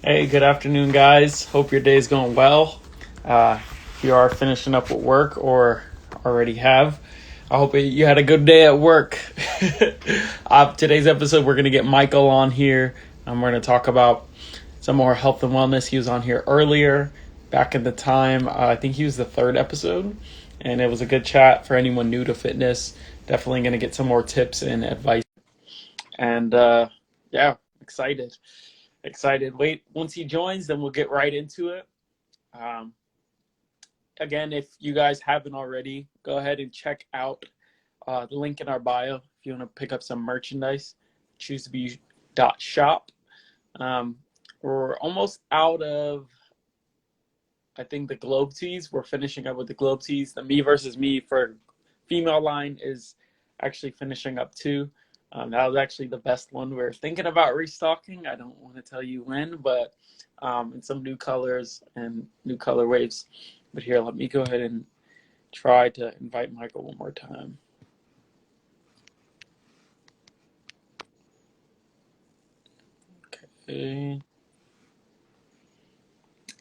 Hey, good afternoon, guys. Hope your day's going well. If you are finishing up with work or already have, I hope you had a good day at work. Today's episode, we're going to get Michael on here. We're going to talk about some more health and wellness. He was on here earlier, back in the time. I think he was the third episode, and it was a good chat for anyone new to fitness. Definitely going to get some more tips and advice. And yeah, excited. Wait, once he joins, then we'll get right into it. Um, Again, if you guys haven't already, go ahead and check out the link in our bio if you want to pick up some merchandise. ChooseToBe.shop. We're almost out of, I think, the Globe tees. We're finishing up with the Globe tees. The Me versus Me for female line is actually finishing up too. That was actually the best one. We're thinking about restocking. I don't want to tell you when, but in some new colors and new color waves. But here, let me go ahead and try to invite Michael one more time. Okay.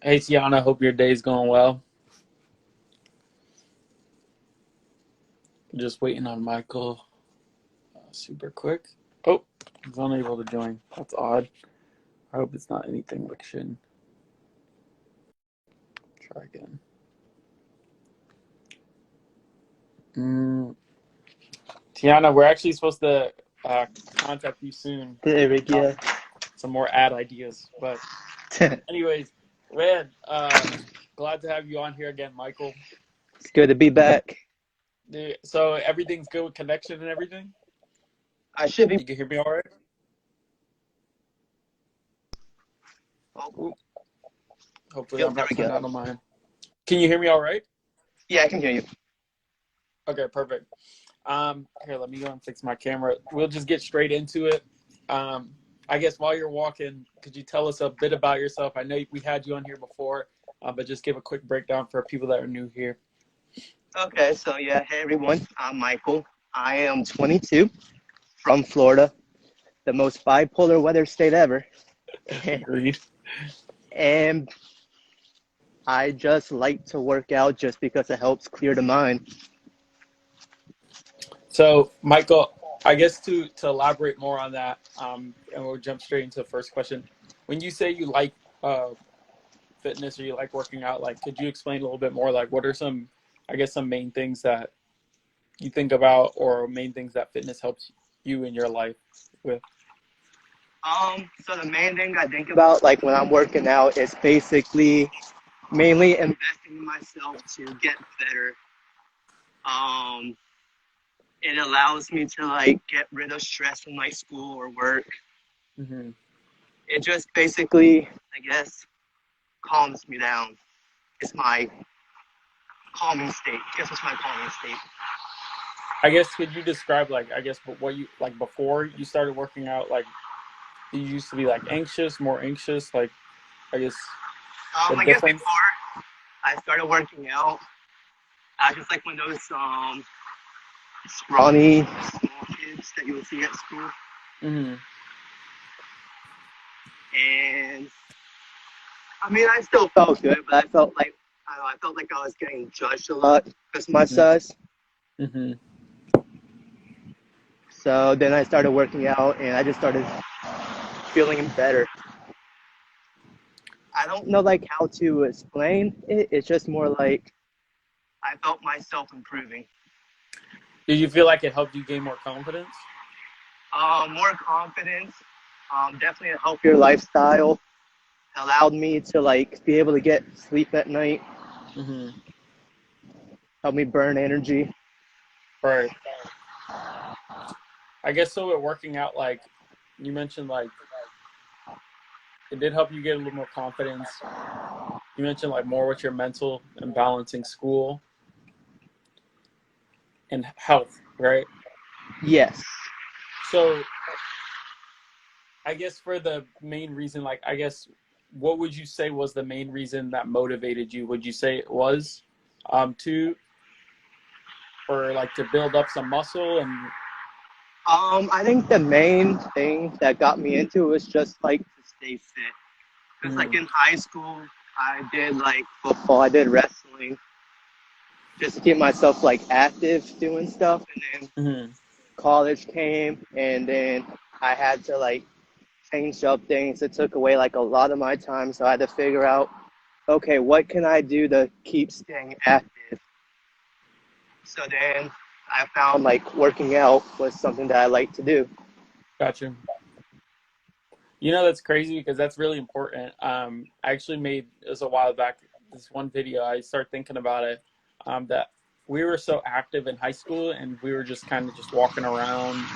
Hey, Tiana, hope your day's going well. Just waiting on Michael super quick. Oh, he's unable to join. That's odd. I hope it's not anything like shit. Try again. Tiana, we're actually supposed to contact you soon. There we go. Some more ad ideas. But anyways, man, glad to have you on here again, Michael. It's good to be back. So everything's good with connection and everything? I should be. You can hear me all right? Oh. Hopefully I'm not turned out on mine. Can you hear me all right? Yeah, I can hear you. Okay, perfect. Here, let me go and fix my camera. We'll just get straight into it. I guess while you're walking, could you tell us a bit about yourself? I know we had you on here before, but just give a quick breakdown for people that are new here. Okay, so yeah, hey everyone, I'm Michael. I am 22, from Florida, the most bipolar weather state ever. Agreed. And I just like to work out just because it helps clear the mind. So, Michael, I guess to elaborate more on that, and we'll jump straight into the first question. When you say you like fitness or you like working out, like, could you explain a little bit more? Like, what are some main things that you think about, or main things that fitness helps you in your life with? So the main thing I think about, like when I'm working out, is basically mainly investing in myself to get better. It allows me to like get rid of stress from my school or work. Mm-hmm. It just basically, I guess, calms me down. It's my calming state. I guess it's my calming state. I guess, could you describe, like, I guess what you like before you started working out? Like, you used to be like more anxious, like, I guess the I guess difference. before I started working out, I was just like one of those scrawny small kids that you would see at school. Mm-hmm. And I mean, I still felt good, but I felt like I was getting judged a lot because of my size. Mm-hmm. So then I started working out, and I just started feeling better. I don't know like how to explain it. It's just more like I felt myself improving. Did you feel like it helped you gain more confidence? More confidence. Definitely a healthier lifestyle. Allowed me to like be able to get sleep at night. Mm-hmm. Help me burn energy. Right. I guess so. With working out, like you mentioned, like it did help you get a little more confidence. You mentioned like more with your mental and balancing school and health, right? Yes. So I guess for the main reason, like, I guess, what would you say was the main reason that motivated you? Would you say it was to build up some muscle and I think the main thing that got me into it was just like to stay fit. Because like in high school, I did like football, I did wrestling, just to keep myself like active doing stuff. And then Mm-hmm. college came, and then I had to like change up things. It took away like a lot of my time, so I had to figure out, okay, what can I do to keep staying active? So then I found like working out was something that I like to do. Gotcha. You know, that's crazy because that's really important. I actually made this a while back. This one video, I started thinking about it. That we were so active in high school, and we were just kind of just walking around,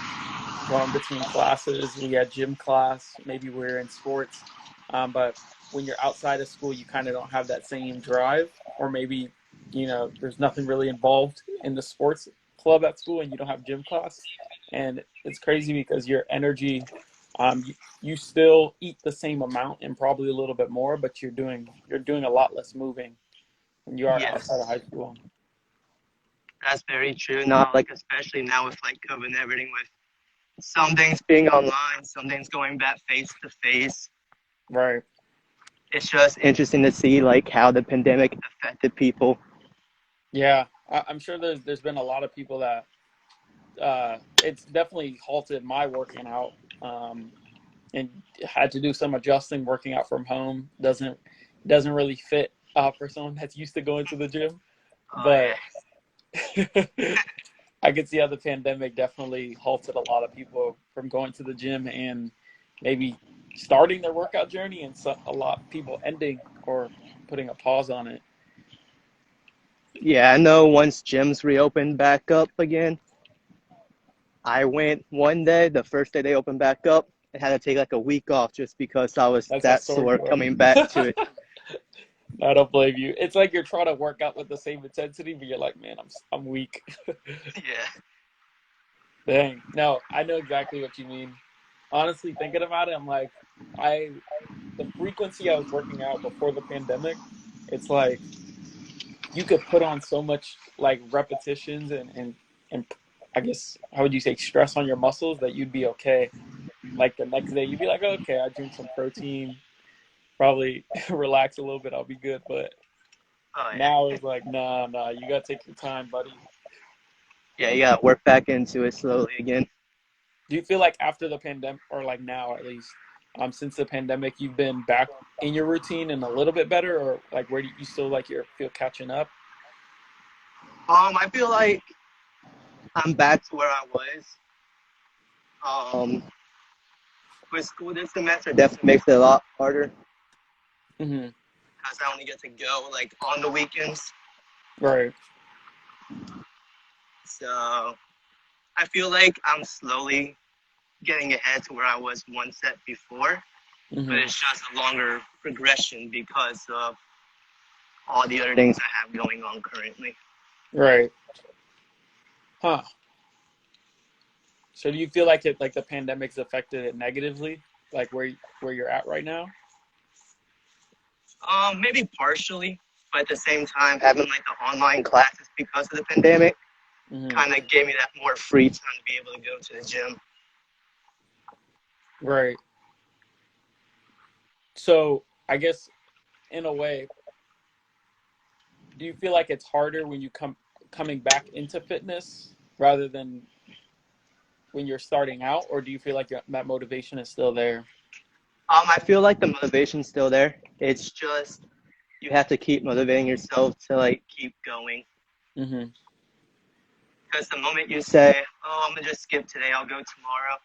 going between classes. We had gym class, maybe we were in sports, but when you're outside of school, you kind of don't have that same drive, or maybe there's nothing really involved in the sports club at school, and you don't have gym class, and it's crazy because your energy, you still eat the same amount and probably a little bit more, but you're doing a lot less moving when you are outside of Yes, high school. that's very true. Now, like especially now with like COVID and everything, with some things being online, some things going back face to face. Right. It's just interesting to see like how the pandemic affected people. Yeah, I'm sure there's been a lot of people that it's definitely halted my working out, and had to do some adjusting. Working out from home doesn't really fit for someone that's used to going to the gym. Oh But yeah, I could see how the pandemic definitely halted a lot of people from going to the gym and maybe starting their workout journey, and a lot of people ending or putting a pause on it. yeah. I know once gyms reopened back up again, I went one day, the first day they opened back up, and had to take like a week off just because I was That's a that sore sore throat. coming back to it. I don't blame you. It's like you're trying to work out with the same intensity, but you're like, man, I'm weak. Yeah. Dang. No, I know exactly what you mean. Honestly, thinking about it, I'm like, I the frequency I was working out before the pandemic, it's like you could put on so much like repetitions and I guess how would you say stress on your muscles that you'd be okay. Like the next day, you'd be like, okay, I drink some protein, probably relax a little bit, I'll be good. But Oh now yeah. it's like, nah, nah, you gotta take your time, buddy. Yeah, you gotta work back into it slowly again. Do you feel like after the pandemic, or like now at least, since the pandemic, you've been back in your routine and a little bit better, or like where do you still like you feel catching up? I feel like I'm back to where I was. Um, with school this semester definitely makes it a lot harder Hmm. because I only get to go like on the weekends. Right. So I feel like I'm slowly getting ahead to where I was one set before, but Hmm. it's just a longer progression because of all the other things I have going on currently. Right. Huh. So do you feel like the pandemic's affected it negatively, like where you're at right now? Maybe partially, but at the same time, having like the online classes because of the pandemic Hmm. kind of gave me that more free time to be able to go to the gym. Right. So I guess in a way, do you feel like it's harder when you coming back into fitness rather than when you're starting out, or do you feel like that motivation is still there? I feel like the motivation's still there. It's just you have to keep motivating yourself to like keep going. Hmm. Because the moment you say, "Oh, I'm gonna just skip today. I'll go tomorrow,"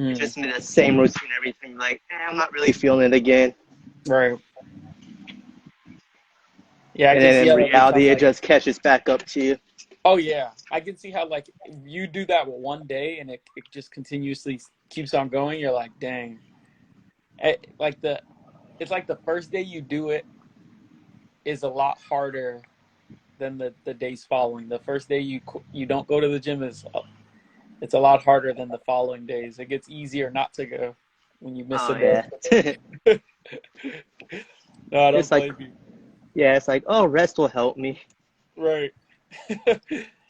you Mm. just do the same routine, everything. Like, I'm not really feeling it again. Right. Yeah, I And can then see in how that become reality, it like, just catches back up to you. oh yeah, I can see how like you do that one day and it just continuously keeps on going. You're like, dang, like it's like the first day you do it is a lot harder than the days following. The first day you don't go to the gym is it's a lot harder than the following days. It gets easier not to go when you miss a Oh day. yeah. No, I don't It's like, blame you. yeah, it's like, oh, rest will help me. Right.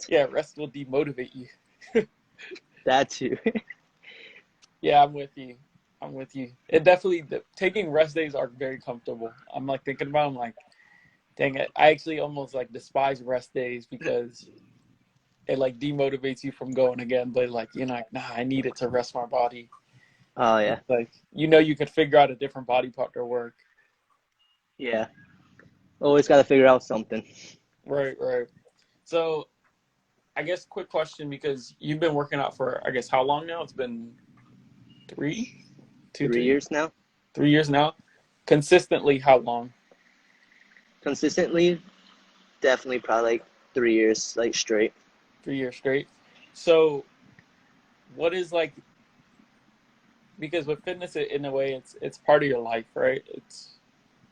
Yeah, rest will demotivate you. That too. Yeah, I'm with you. I'm with you. It definitely taking rest days are very comfortable. I'm like thinking about. I'm like, dang it. I actually almost like despise rest days because it like demotivates you from going again. But like you're like, nah, I need it to rest my body. Oh yeah, It's like you could figure out a different body part to work. yeah. Always got to figure out something. Right, right. So I guess quick question because you've been working out for I guess how long now? It's been three, two, Three three, years now, 3 years now. Consistently, how long? consistently. Definitely, probably like 3 years, like straight. 3 years straight. So what is like because with fitness in a way it's part of your life, right? It's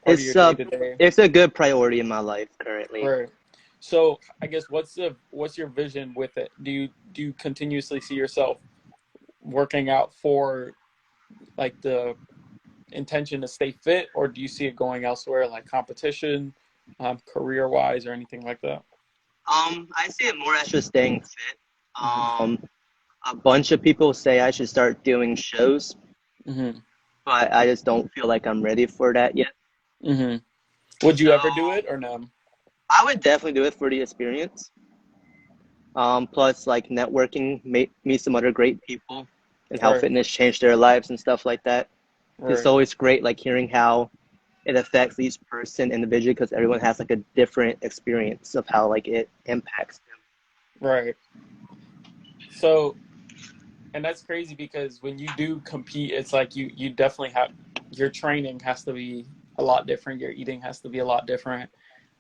part of your It's day a to day. it's a good priority in my life currently. Right. So I guess what's your vision with it? Do you continuously see yourself working out for like the intention to stay fit, or do you see it going elsewhere, like competition, career wise, or anything like that? I see it more as just staying fit. Hmm. A bunch of people say I should start doing shows, Hmm. but I just don't feel like I'm ready for that yet. Hmm. Would So you ever do it or no? I would definitely do it for the experience. Plus, like networking, meet some other great people, and how Right. fitness changed their lives and stuff like that. It's Right. always great, like hearing how it affects each person individually, because everyone has like a different experience of how like it impacts them. Right. So, and that's crazy because when you do compete, it's like you definitely have your training has to be a lot different. Your eating has to be a lot different.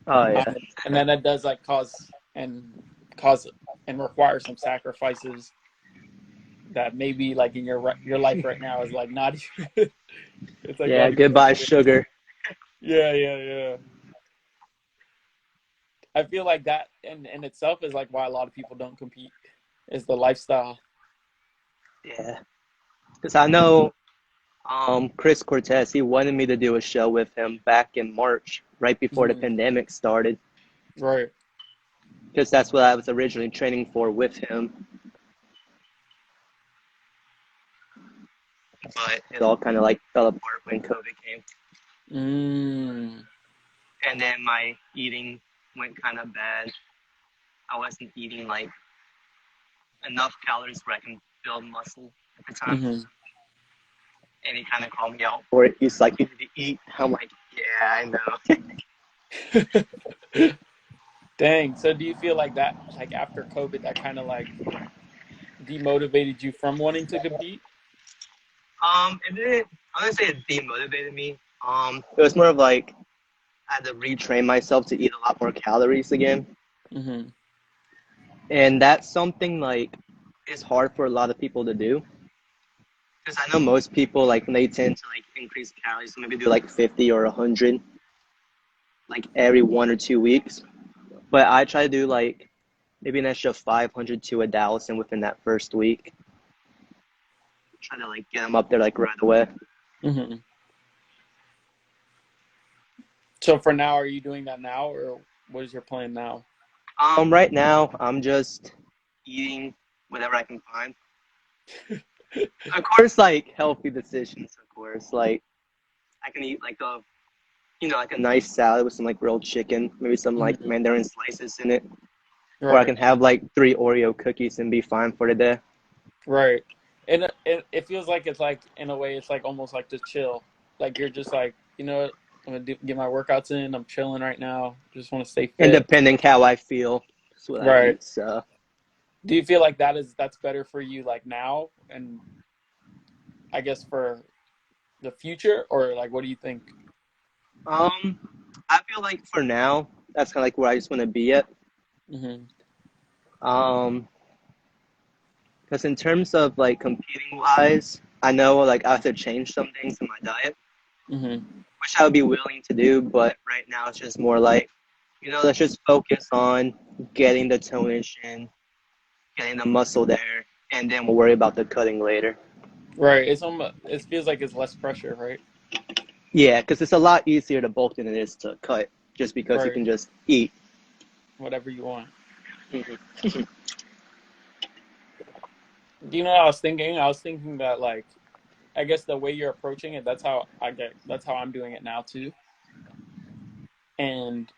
Oh Um, yeah, and then that does like cause and require some sacrifices that maybe like in your life right now is like not even it's like yeah. not even Goodbye, considered. sugar. Yeah, yeah, yeah. I feel like that in itself is like why a lot of people don't compete is the lifestyle. Yeah, because I know Chris Cortez. He wanted me to do a show with him back in March, right before the Hmm. pandemic started, Right. because that's what I was originally training for with him. But it all kind of like fell apart when COVID came, Mm. and then my eating went kind of bad. I wasn't eating like enough calories where I can build muscle at the time. Hmm. And he kind of called me out for it. He's like, "You need to eat." I'm like, "Yeah, I know." Dang. So do you feel like that like after COVID that kind of like demotivated you from wanting to compete? It didn't. I wouldn't say it demotivated me. It was more of like I had to retrain myself to eat a lot more calories again, Hmm. and that's something like is hard for a lot of people to do. Because I know most people like when they tend to like increase calories, maybe do like 50 or 100, like every 1 or 2 weeks. But I try to do like maybe an extra 500 to 1,000 within that first week. Try to like get them up there like right away. Hmm. So for now, are you doing that now, or what is your plan now? Right now I'm just eating whatever I can find. Of course, like healthy decisions. Of course, like I can eat like like a nice salad with some like grilled chicken, maybe some like Hmm. mandarin slices in it, or I Right, can have like 3 Oreo cookies and be fine for the day. right. And it feels like it's like in a way it's like almost like just chill. Like you're just like you know what? I'm gonna get my workouts in. I'm chilling right now. Just want to stay And fit. depending how I feel, that's what I Right. eat. So, Do you feel like that's better for you like now, and I guess for the future, or like what do you think? um, I feel like for now, that's kind of like where I just want to be at. Hmm. Um, because in terms of like competing wise, I know like I have to change some things in my diet, Hmm. which I would be willing to do. But right now, it's just more like, let's just focus on getting the tonnage in, getting the muscle there, and then we'll worry about the cutting later. Right. It's almost it feels like it's less pressure, right? Yeah, because it's a lot easier to bulk than it is to cut, just because you Right. can just eat. Whatever you want. Mhm. Do you know what I was thinking? I was thinking that like I guess the way you're approaching it, that's how I'm doing it now too. And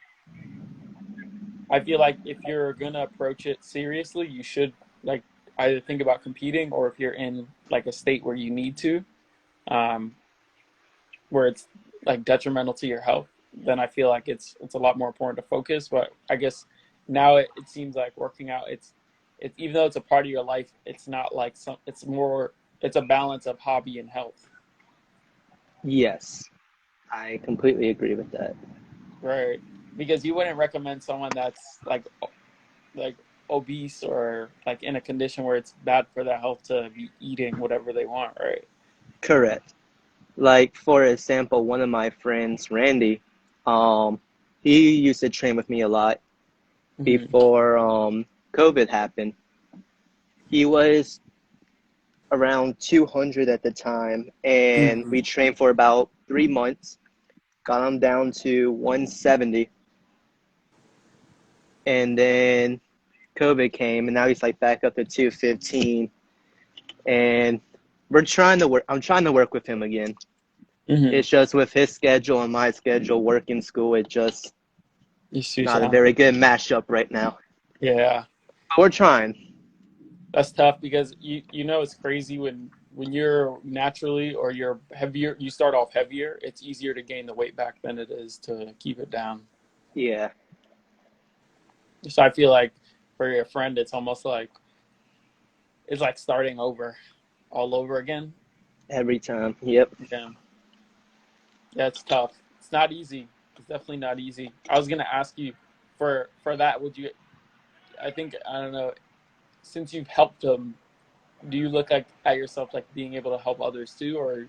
I feel like if you're gonna approach it seriously, you should like either think about competing, or if you're in like a state where you need to, um, where it's like detrimental to your health, then I feel like it's a lot more important to focus. But I guess now it seems like working out, it's even though it's a part of your life, it's not like some it's more it's a balance of hobby and health. Yes, I completely agree with that. Right. Because you wouldn't recommend someone that's like obese or like in a condition where it's bad for their health to be eating whatever they want, right? Correct. Like for example, one of my friends, Randy, um, he used to train with me a lot Hmm. before COVID happened. He was around 200 at the time, and Hmm. we trained for about 3 months. Got him down to 170, and then COVID came, and now he's like back up to 215. And we're trying to work. I'm trying to work with him again. Hmm. It's just with his schedule and my schedule, work in school, it's just You see, not a Sam. very good mashup right now. Yeah, But we're trying. that's tough because you know it's crazy when you're naturally or you're heavier, you start off heavier. It's easier to gain the weight back than it is to keep it down. Yeah, So I feel like for your friend, it's like starting over, all over again. every time. Yep. Yeah, yeah, it's tough. It's not easy. It's definitely not easy. I was gonna ask you for that. Would you? I think I don't know. Since you've helped them, do you look like at yourself like being able to help others too, or?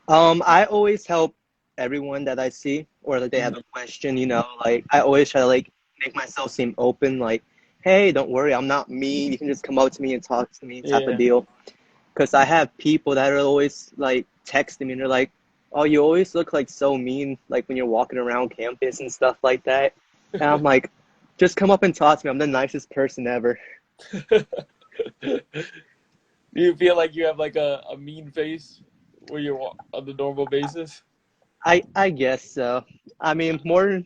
I always help everyone that I see, or like they have Mhm. a question. Like I always try to like make myself seem open. Like, hey, don't worry, I'm not mean. You can just come up to me and talk to me, type of Yeah. deal. Because I have people that are always like texting me, and they're like, "Oh, you always look like so mean, like when you're walking around campus and stuff like that." And I'm like, just come up and talk to me. I'm the nicest person ever. Do you feel like you have like a mean face when you're on the normal basis? I guess so. I mean, more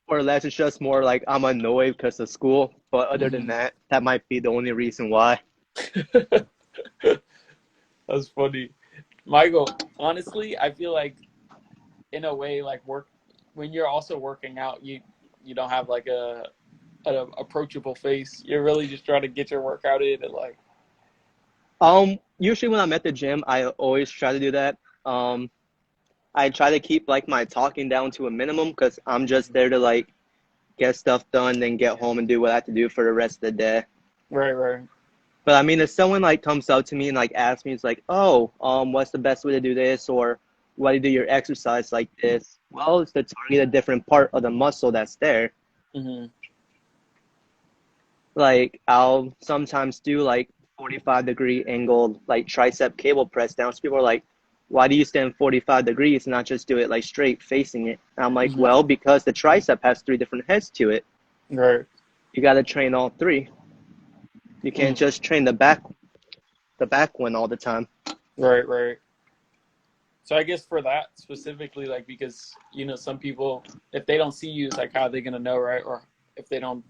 or less, it's just more like I'm annoyed because of school. But other than Hmm. that, that might be the only reason why. That's funny. Michael, honestly, I feel like in a way, like work when you're also working out, you don't have like a approachable face. You're really just trying to get your workout in and like. Usually when I'm at the gym, I always try to do that. Um, I try to keep like my talking down to a minimum because I'm just there to like get stuff done, then get home and do what I have to do for the rest of the day. Right, right. But I mean, if someone like comes up to me and like asks me, it's like, oh, what's the best way to do this, or why do you do your exercise like this? Well, it's to target a different part of the muscle that's there. Hmm. Like I'll sometimes do like 45-degree angled like tricep cable press down. So people are like, why do you stand 45 degrees and not just do it like straight facing it? And I'm like, Hmm. well, because the tricep has three different heads to it. Right. You got to train all three. You can't Mm. just train the back one all the time. Right, right. So I guess for that specifically, like because some people, if they don't see you, it's like how are they gonna know, right? Or if they don't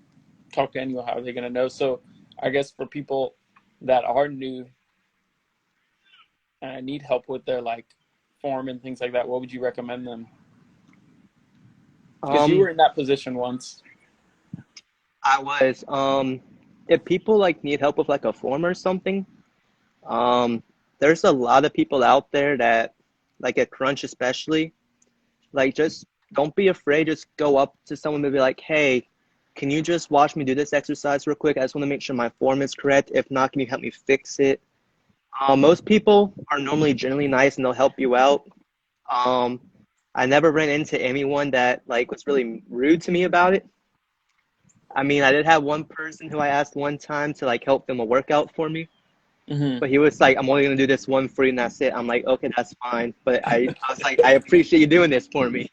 talk to anyone, how are they gonna know? So I guess for people that are new and need help with their like form and things like that, what would you recommend them? Because you Um, were in that position once. I was if people like need help with like a form or something, um, there's a lot of people out there that like at Crunch especially, like just don't be afraid. Just go up to someone and be like, hey, can you just watch me do this exercise real quick? I just want to make sure my form is correct. If not, can you help me fix it? Most people are normally generally nice and they'll help you out. Um, I never ran into anyone that like was really rude to me about it. I mean, I did have one person who I asked one time to like help them a workout for me, Hmm. but he was like, "I'm only gonna do this one for you, and that's it." I'm like, "Okay, that's fine," but I was like, "I appreciate you doing this for me."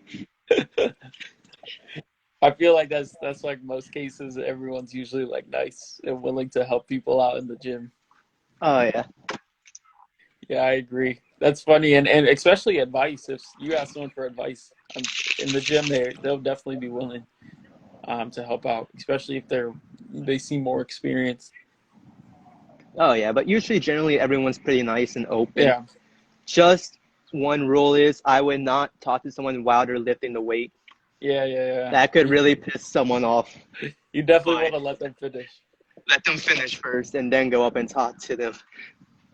I feel like that's like most cases. Everyone's usually like nice and willing to help people out in the gym. Oh yeah, Yeah, I agree. That's funny, and especially advice. If you ask someone for advice in the gym, they'll definitely be willing to help out, especially if they seem more experienced. Oh yeah, but usually, generally, everyone's pretty nice and open. Yeah, Just one rule is I would not talk to someone while they're lifting the weight. yeah. That could really piss someone off. You definitely But want to let them finish. let them finish first and then go up and talk to them.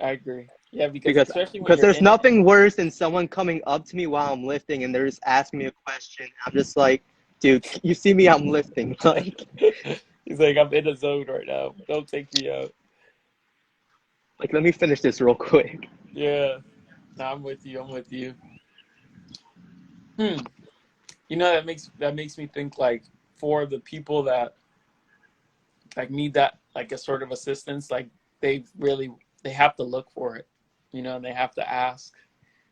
I agree. Yeah, because Because especially when because you're there's in it, nothing worse than someone coming up to me while I'm lifting and they're just asking me a question. I'm just like, dude, you see me, I'm lifting. he's like, I'm in a zone right now. Don't take me out. Like let me finish this real quick. Yeah, no, I'm with you. I'm with you. Hmm. You know that makes me think like for the people that like need that like a sort of assistance, like they have to look for it, and they have to ask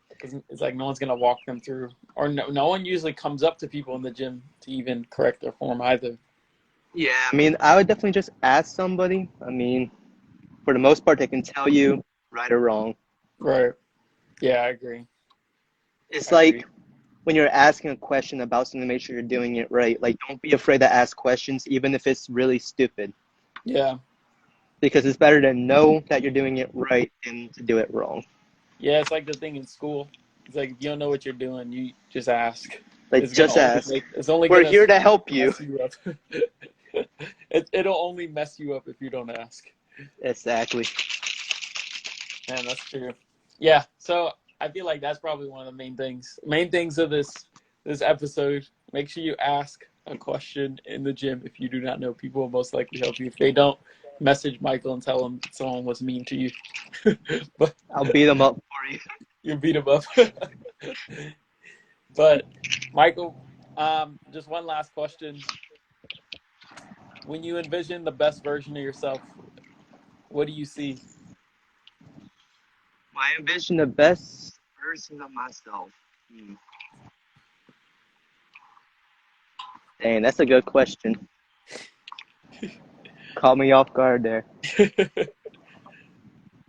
because it's like no one's gonna walk them through, or no one usually comes up to people in the gym to even correct their form either. Yeah, I mean, I would definitely just ask somebody. I mean, for the most part, they can tell you right or wrong. Right. Yeah, I agree. It's I agree. like when you're asking a question about something, make sure you're doing it right. Like, don't be afraid to ask questions, even if it's really stupid, Yeah. because it's better to know that you're doing it right than to do it wrong. Yeah, it's like the thing in school. It's like if you don't know what you're doing, you just ask. Like, just ask. It's only We're gonna here to help you. mess you up. It'll only mess you up if you don't ask. Exactly. Man, that's true. Yeah, so I feel like that's probably one of the main things of this episode. Make sure you ask a question in the gym. If you do not know, people will most likely help you. If they don't, message Michael and tell him someone was mean to you. But I'll beat them up for you. you beat him up. But Michael, just one last question. When you envision the best version of yourself, what do you see? I envision the best version of myself. Dang, that's a good question. Caught me off guard there.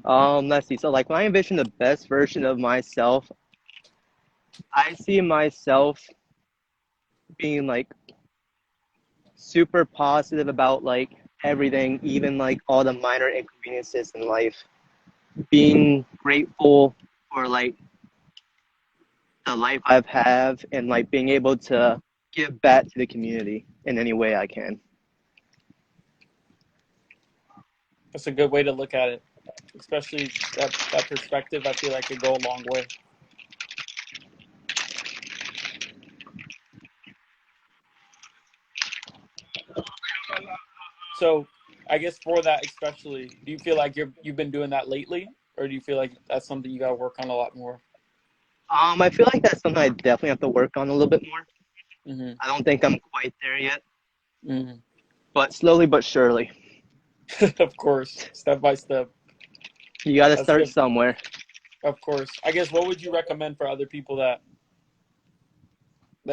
Let's see. So, like, when I envision the best version of myself, I see myself being like super positive about like everything, even like all the minor inconveniences in life. Being grateful for like the life I've have and like being able to give back to the community in any way I can. That's a good way to look at it, especially that perspective. I feel like could go a long way. So, I guess for that especially, do you feel like you've been doing that lately, or do you feel like that's something you got to work on a lot more? I feel like that's something I definitely have to work on a little bit more. Mm-hmm. I don't think I'm quite there yet, Mm-hmm. but slowly but surely. Of course, step by step. You got to That's start good. somewhere. Of course. I guess what would you recommend for other people that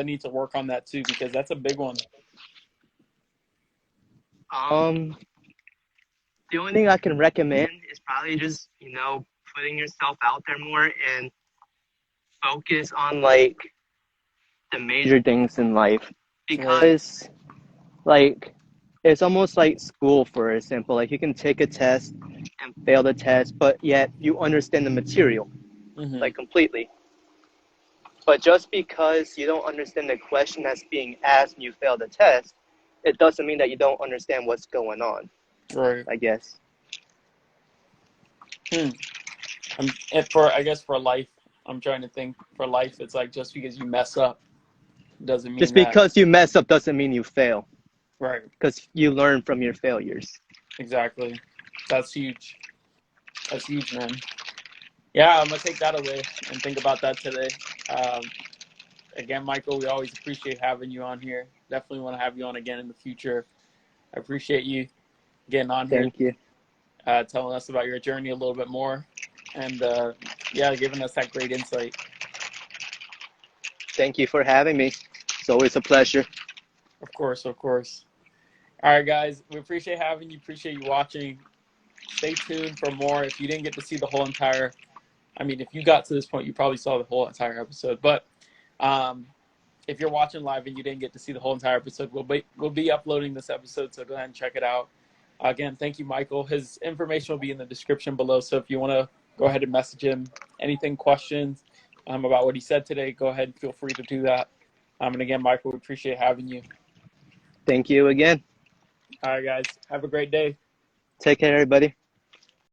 need to work on that too? Because that's a big one. Um, the only thing I can recommend is probably just, putting yourself out there more and focus on like the major things in life. Right. Because like it's almost like school, for example. Like you can take a test and fail the test, but yet you understand the material Mm-hmm. like completely. But just because you don't understand the question that's being asked and you fail the test, it doesn't mean that you don't understand what's going on, Right. I guess. Hmm. And for I guess for life, I'm trying to think for life. It's like just because you mess up doesn't mean Just that. because you mess up doesn't mean you fail, Right. because you learn from your failures. Exactly. That's huge. That's huge, man. Yeah, I'm gonna take that away and think about that today. Um, Again, Michael, we always appreciate having you on here. Definitely want to have you on again in the future. I appreciate you getting on here, Thank you. telling us about your journey a little bit more, and yeah, giving us that great insight. Thank you for having me. It's always a pleasure. Of course, of course. All right, guys, we appreciate having you. Appreciate you watching. Stay tuned for more. If you didn't get to see the whole entire I mean, if you got to this point, you probably saw the whole entire episode. But um, if you're watching live and you didn't get to see the whole entire episode, we'll be uploading this episode, so go ahead and check it out. Again, thank you, Michael. His information will be in the description below, so if you want to go ahead and message him anything, questions about what he said today, go ahead and feel free to do that. And again, Michael, we appreciate having you. Thank you again. All right, guys, have a great day. Take care, everybody.